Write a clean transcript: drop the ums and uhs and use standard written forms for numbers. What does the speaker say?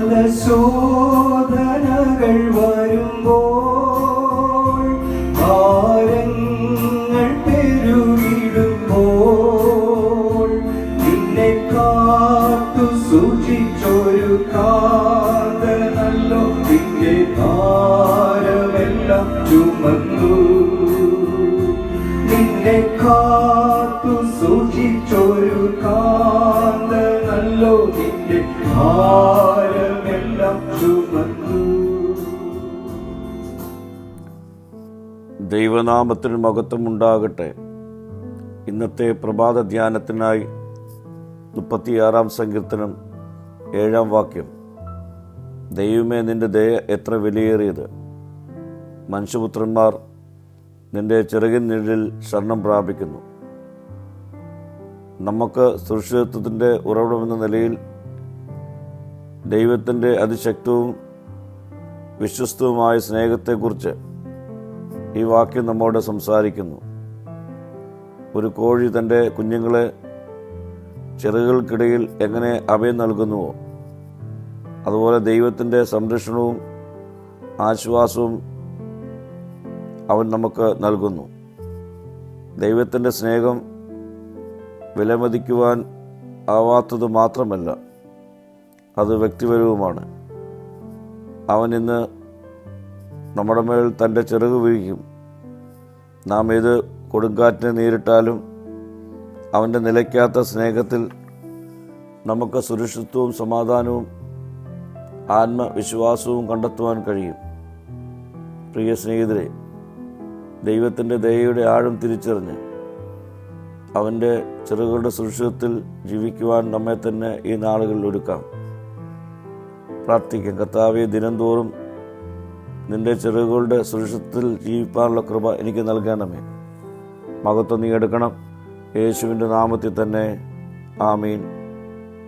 പല ശോധനകൾ വരുമ്പോൾ, ഭാരങ്ങൾ പെരുകിടുമ്പോൾ, നിന്നെ കാത്തു സൂക്ഷിച്ചൊരു കാന്തനല്ലോ നിന്റെ ഭാരമെല്ലാം ചുമന്നു. നിന്നെ കാത്തു സൂക്ഷിച്ചൊരു കാന്തനല്ലോ നിന്റെ ഭാരമെല്ലാം ചുമന്നു. ദൈവനാമത്തിന് മഹത്വമുണ്ടാകട്ടെ. ഇന്നത്തെ പ്രഭാത ധ്യാനത്തിനായി 36 സങ്കീർത്തനം 7 വാക്യം. ദൈവമേ, നിന്റെ ദയ എത്ര വിലയേറിയത്! മനുഷ്യപുത്രന്മാർ നിന്റെ ചിറകിൻ നിഴലിൽ ശരണം പ്രാപിക്കുന്നു. നമുക്ക് സുരക്ഷിതത്വത്തിൻ്റെ ഉറവിടമെന്ന നിലയിൽ ദൈവത്തിൻ്റെ അതിശക്തവും വിശ്വസ്തവുമായ സ്നേഹത്തെക്കുറിച്ച് ഈ വാക്യം നമ്മോട് സംസാരിക്കുന്നു. ഒരു കോഴി തൻ്റെ കുഞ്ഞുങ്ങളെ ചിറകുകൾക്കിടയിൽ എങ്ങനെ അഭയം നൽകുന്നുവോ, അതുപോലെ ദൈവത്തിൻ്റെ സംരക്ഷണവും ആശ്വാസവും അവൻ നമുക്ക് നൽകുന്നു. ദൈവത്തിൻ്റെ സ്നേഹം വിലമതിക്കുവാൻ ആവാത്തത് മാത്രമല്ല, അത് വ്യക്തിപരവുമാണ്. അവൻ ഇന്ന് നമ്മുടെ മേൽ തൻ്റെ ചിറക് വിരിക്കും. നാം ഏത് കൊടുങ്കാറ്റിനെ നേരിട്ടാലും അവൻ്റെ നിലയ്ക്കാത്ത സ്നേഹത്തിൽ നമുക്ക് സുരക്ഷിതത്വവും സമാധാനവും ആത്മവിശ്വാസവും കണ്ടെത്തുവാൻ കഴിയും. പ്രിയ സ്നേഹിതരെ, ദൈവത്തിൻ്റെ ദയയുടെ ആഴം തിരിച്ചറിഞ്ഞ് അവൻ്റെ ചിറകുകളുടെ സുരക്ഷിതത്തിൽ ജീവിക്കുവാൻ നമ്മെ തന്നെ ഈ നാളുകളിൽ ഒരുക്കാം. പ്രാർത്ഥിക്കാം. കർത്താവേ, ദിനംതോറും നിന്റെ ചിറകുകളുടെ സുരക്ഷിതത്തിൽ ജീവിക്കാനുള്ള കൃപ എനിക്ക് നൽകണമേ. മഹത്വം നീ എടുക്കണം. യേശുവിൻ്റെ നാമത്തിൽ തന്നെ. ആമീൻ.